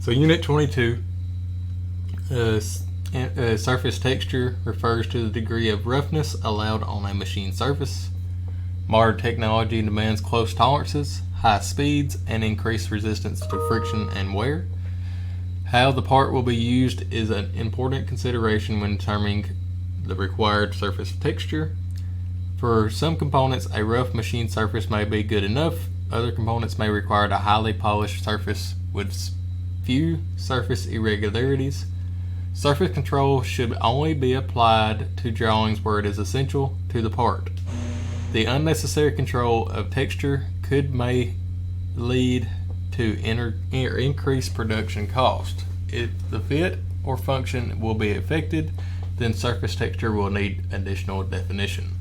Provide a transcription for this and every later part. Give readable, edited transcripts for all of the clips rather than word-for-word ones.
So Unit 22, surface texture refers to the degree of roughness allowed on a machine surface. Modern technology demands close tolerances, high speeds, and increased resistance to friction and wear. How the part will be used is an important consideration when determining the required surface texture. For some components, a rough machine surface may be good enough. Other components may require a highly polished surface with few surface irregularities. Surface control should only be applied to drawings where it is essential to the part. The unnecessary control of texture may lead to increased production cost. If the fit or function will be affected, then surface texture will need additional definition.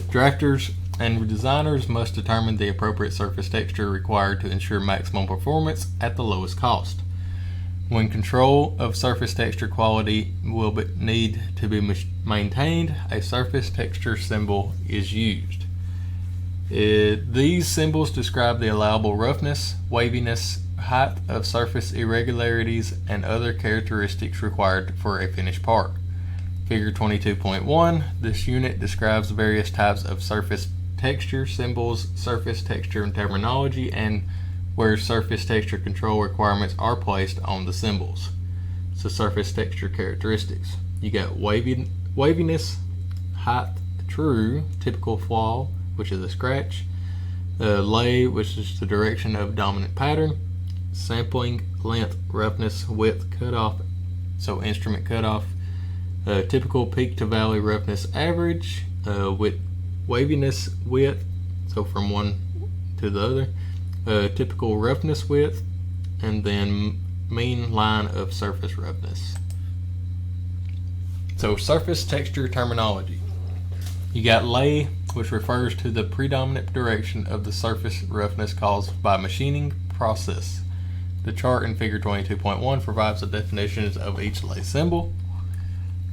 Drafters and designers must determine the appropriate surface texture required to ensure maximum performance at the lowest cost. When control of surface texture quality will need to be maintained, a surface texture symbol is used. These symbols describe the allowable roughness, waviness, height of surface irregularities, and other characteristics required for a finished part. Figure 22.1, this unit describes various types of surface texture symbols, surface texture and terminology, and where surface texture control requirements are placed on the symbols. So surface texture characteristics. You got waviness, height, true, typical flaw, which is a scratch, lay, which is the direction of dominant pattern, sampling, length, roughness, width, cutoff, so instrument cutoff, typical peak to valley roughness average, with waviness width, so from one to the other, typical roughness width, and then mean line of surface roughness. So surface texture terminology. You got lay, which refers to the predominant direction of the surface roughness caused by machining process. The chart in figure 22.1 provides the definitions of each lay symbol.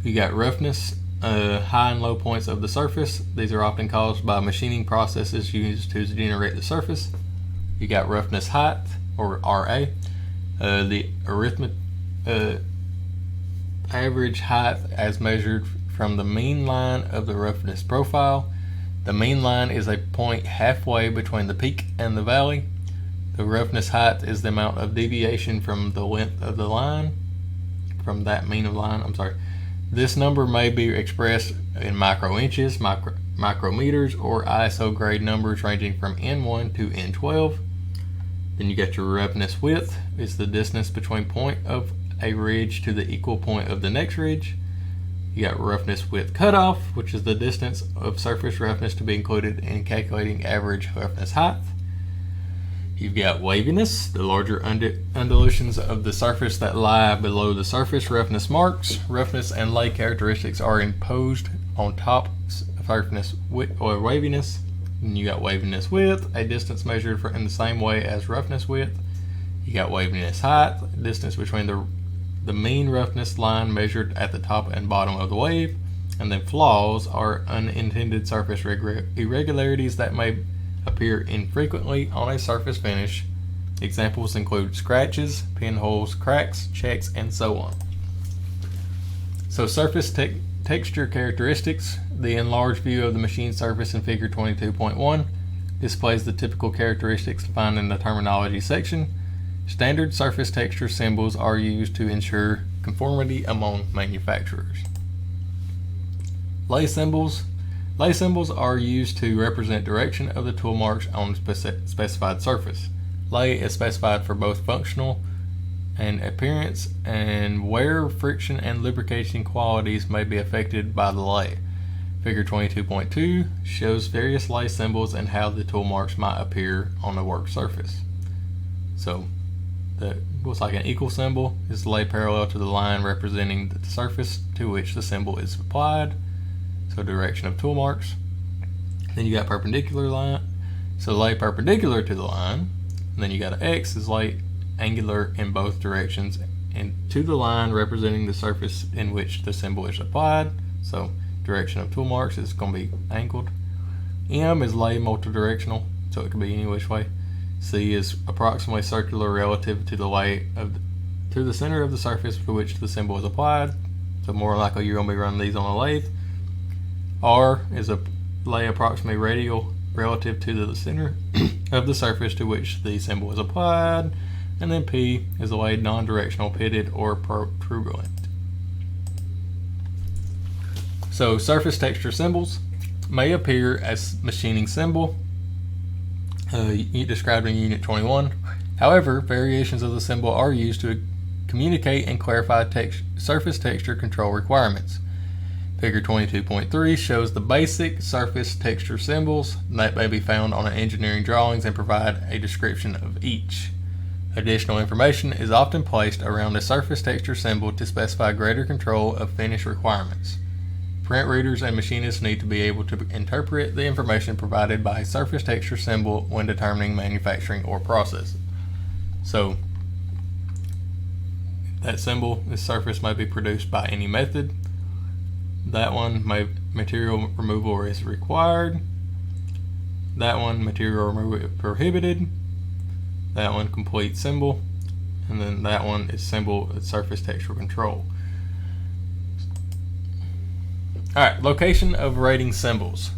You got roughness, high and low points of the surface. These are often caused by machining processes used to generate the surface. You got roughness height, or RA, the average height as measured from the mean line of the roughness profile. The mean line is a point halfway between the peak and the valley. The roughness height is the amount of deviation from the length of the line, from that mean of line, This number may be expressed in micro inches, micrometers, or ISO grade numbers ranging from N1 to N12. Then you got your roughness width. It's the distance between point of a ridge to the equal point of the next ridge. You got roughness width cutoff, which is the distance of surface roughness to be included in calculating average roughness height. You've got waviness, the larger undulations of the surface that lie below the surface roughness marks. Roughness and lay characteristics are imposed on top surface or waviness. And you got waviness width, a distance measured in the same way as roughness width. You got waviness height, distance between the mean roughness line measured at the top and bottom of the wave. And then flaws are unintended surface irregularities that may appear infrequently on a surface finish. Examples include scratches, pinholes, cracks, checks, and so on. So surface texture characteristics. The enlarged view of the machine surface in figure 22.1 displays the typical characteristics defined in the terminology section. Standard surface texture symbols are used to ensure conformity among manufacturers. Lay symbols. Lay symbols are used to represent direction of the tool marks on specified surface. Lay is specified for both functional and appearance, and wear, friction, and lubrication qualities may be affected by the lay. Figure 22.2 shows various lay symbols and how the tool marks might appear on the work surface. So that looks like an equal symbol is lay parallel to the line representing the surface to which the symbol is applied. So direction of tool marks. Then you got perpendicular line, so lay perpendicular to the line. And then you got an X is lay angular in both directions and to the line representing the surface in which the symbol is applied. So direction of tool marks is going to be angled. M is lay multidirectional, so it can be any which way. C is approximately circular relative to the center of the surface to which the symbol is applied. So more likely you're going to be running these on a lathe. R is a lay approximately radial relative to the center of the surface to which the symbol is applied. And then P is a lay non-directional, pitted, or protuberant. So surface texture symbols may appear as machining symbol described in Unit 21. However, variations of the symbol are used to communicate and clarify surface texture control requirements. Figure 22.3 shows the basic surface texture symbols that may be found on engineering drawings and provide a description of each. Additional information is often placed around a surface texture symbol to specify greater control of finish requirements. Print readers and machinists need to be able to interpret the information provided by a surface texture symbol when determining manufacturing or process. So, that symbol, this surface may be produced by any method. That one, material removal is required. That one, material removal prohibited. That one, complete symbol. And then that one is symbol surface texture control. Alright, location of rating symbols.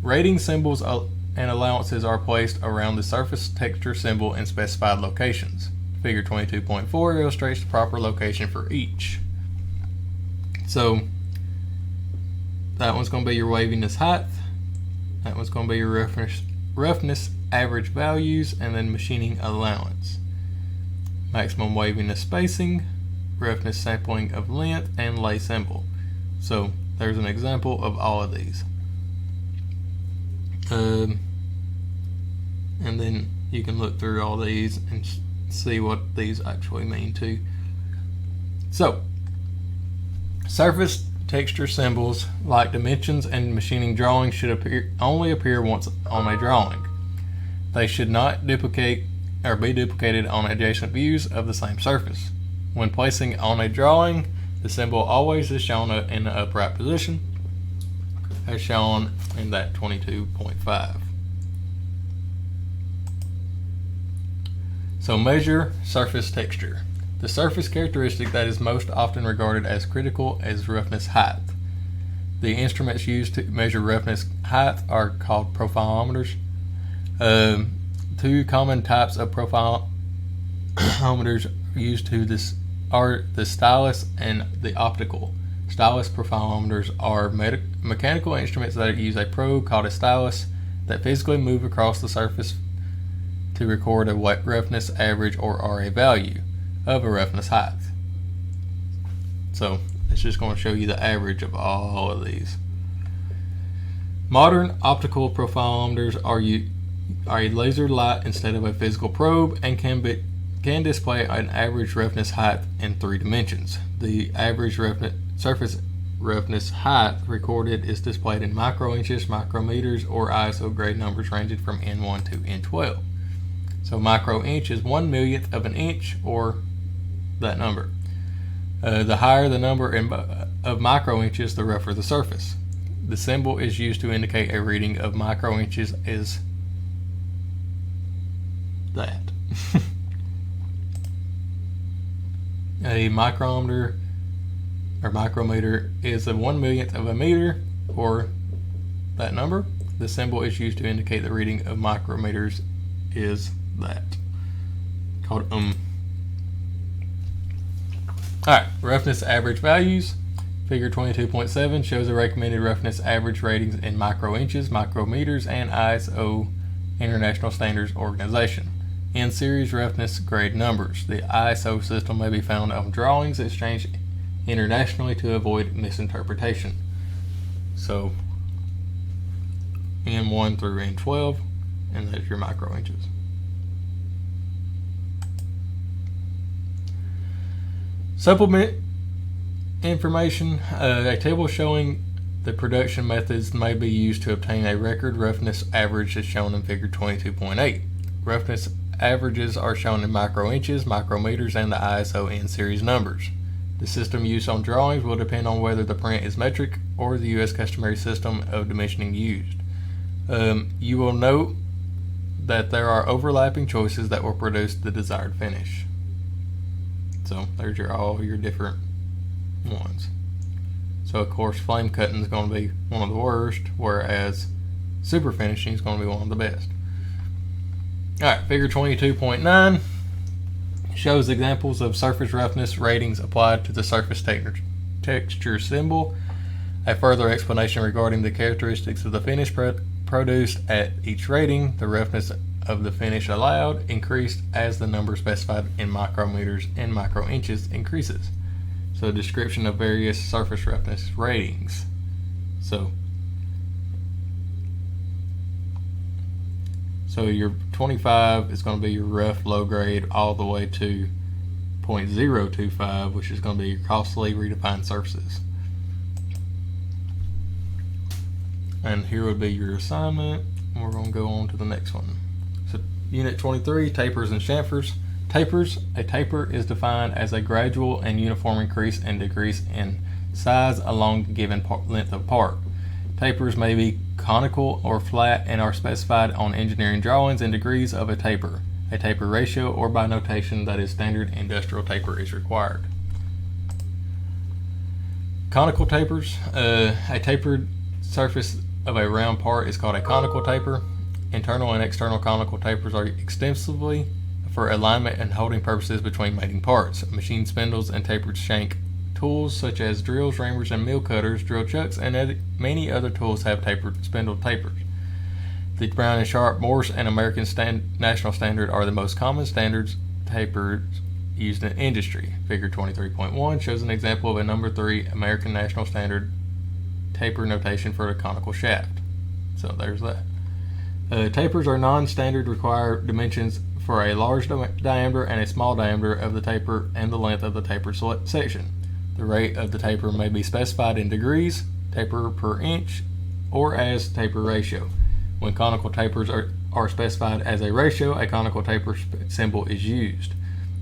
Rating symbols and allowances are placed around the surface texture symbol in specified locations. Figure 22.4 illustrates the proper location for each. So, that one's going to be your waviness height. That one's going to be your roughness average values, and then machining allowance. Maximum waviness spacing, roughness sampling of length, and lay symbol. So, there's an example of all of these. And then you can look through all these and see what these actually mean too. So, surface texture symbols, like dimensions and machining drawings, should only appear once on a drawing. They should not duplicate or be duplicated on adjacent views of the same surface. When placing on a drawing, the symbol always is shown in the upright position, as shown in that 22.5. So measure surface texture. The surface characteristic that is most often regarded as critical is roughness height. The instruments used to measure roughness height are called profilometers. Two common types of profilometers used to this are the stylus and the optical. Stylus profilometers are mechanical instruments that use a probe called a stylus that physically move across the surface to record a roughness average or RA value of a roughness height. So it's just going to show you the average of all of these. Modern optical profilometers are a laser light instead of a physical probe and can display an average roughness height in 3 dimensions. The average surface roughness height recorded is displayed in microinches, micrometers, or ISO grade numbers ranging from N1 to N12. So microinch is 1/1,000,000th of an inch, or that number. The higher the number of microinches, the rougher the surface. The symbol is used to indicate a reading of microinches is that. A micrometer or micrometer is a 1/1,000,000th of a meter, or that number. The symbol is used to indicate the reading of micrometers is that. Called Alright, roughness average values. Figure 22.7 shows the recommended roughness average ratings in microinches, micrometers, and ISO International Standards Organization. In series roughness grade numbers. The ISO system may be found on drawings exchanged internationally to avoid misinterpretation. So, N1 through N12, and that's your microinches. Supplement information. A table showing the production methods may be used to obtain a record roughness average as shown in figure 22.8. Roughness averages are shown in microinches, micrometers, and the ISO N series numbers. The system used on drawings will depend on whether the print is metric or the U.S. customary system of dimensioning used. You will note that there are overlapping choices that will produce the desired finish. So there's all your different ones. So of course flame cutting is going to be one of the worst, whereas super finishing is going to be one of the best. Alright, figure 22.9 shows examples of surface roughness ratings applied to the surface texture symbol. A further explanation regarding the characteristics of the finish produced at each rating. The roughness of the finish allowed increased as the number specified in micrometers and microinches increases. So description of various surface roughness ratings. So your 25 is going to be your rough low grade all the way to 0.025, which is going to be your costly redefined surfaces. And here would be your assignment. We're going to go on to the next one. So unit 23, tapers and chamfers. Tapers. A taper is defined as a gradual and uniform increase and decrease in size along the given length of part. Tapers may be conical or flat and are specified on engineering drawings in degrees of a taper. A taper ratio, or by notation that is standard industrial taper, is required. Conical tapers. A tapered surface of a round part is called a conical taper. Internal and external conical tapers are extensively for alignment and holding purposes between mating parts. Machine spindles and tapered shank tools such as drills, reamers, and mill cutters, drill chucks, and many other tools have tapered spindle tapers. The Brown and Sharp Morse and American National Standard are the most common standards tapers used in industry. Figure 23.1 shows an example of a number 3 American National Standard taper notation for a conical shaft. So there's that. Tapers are non-standard required dimensions for a large diameter and a small diameter of the taper and the length of the tapered section. The rate of the taper may be specified in degrees, taper per inch, or as taper ratio. When conical tapers are specified as a ratio, a conical taper symbol is used.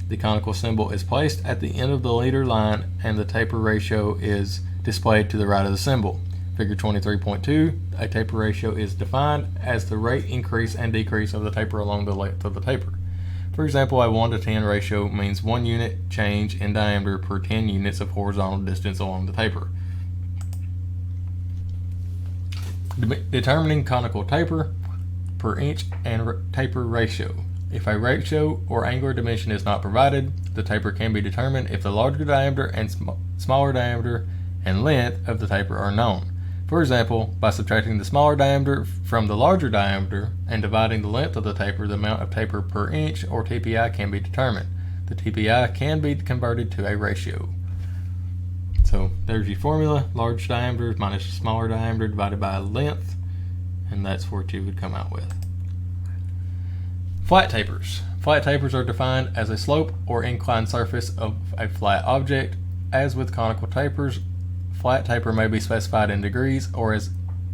The conical symbol is placed at the end of the leader line and the taper ratio is displayed to the right of the symbol. Figure 23.2, a taper ratio is defined as the rate increase and decrease of the taper along the length of the taper. For example, a 1 to 10 ratio means 1 unit change in diameter per 10 units of horizontal distance along the taper. Determining conical taper per inch and taper ratio. If a ratio or angular dimension is not provided, the taper can be determined if the larger diameter and smaller diameter and length of the taper are known. For example, by subtracting the smaller diameter from the larger diameter and dividing the length of the taper, the amount of taper per inch, or TPI, can be determined. The TPI can be converted to a ratio. So there's your formula: large diameter minus smaller diameter divided by length, and that's what you would come out with. Flat tapers. Flat tapers are defined as a slope or inclined surface of a flat object. As with conical tapers, flat taper may be specified in degrees or as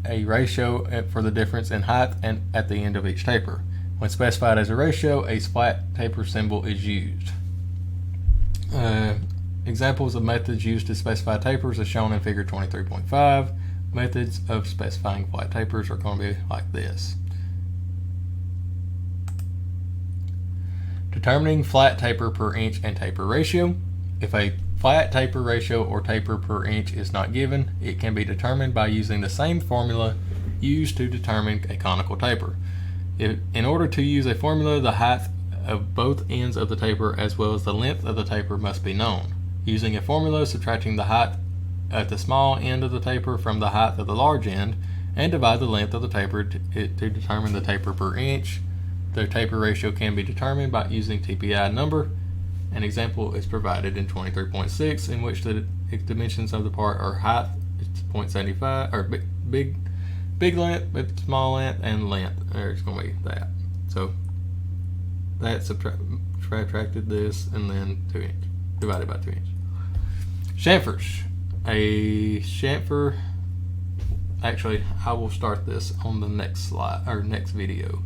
a ratio for the difference in height and at the end of each taper. When specified as a ratio, a flat taper symbol is used. Examples of methods used to specify tapers are shown in figure 23.5. Methods of specifying flat tapers are going to be like this. Determining flat taper per inch and taper ratio. If a flat taper ratio or taper per inch is not given, it can be determined by using the same formula used to determine a conical taper. In order to use a formula, the height of both ends of the taper as well as the length of the taper must be known. Using a formula, subtracting the height at the small end of the taper from the height of the large end, and divide the length of the taper to determine the taper per inch. The taper ratio can be determined by using TPI number. An example is provided in 23.6, in which the dimensions of the part are height, it's 0.75, or big length, but small length, and length. There's going to be that. So that subtracted this, and then 2 inch divided by 2 inch. Chamfers. A chamfer. Actually, I will start this on the next slide or next video.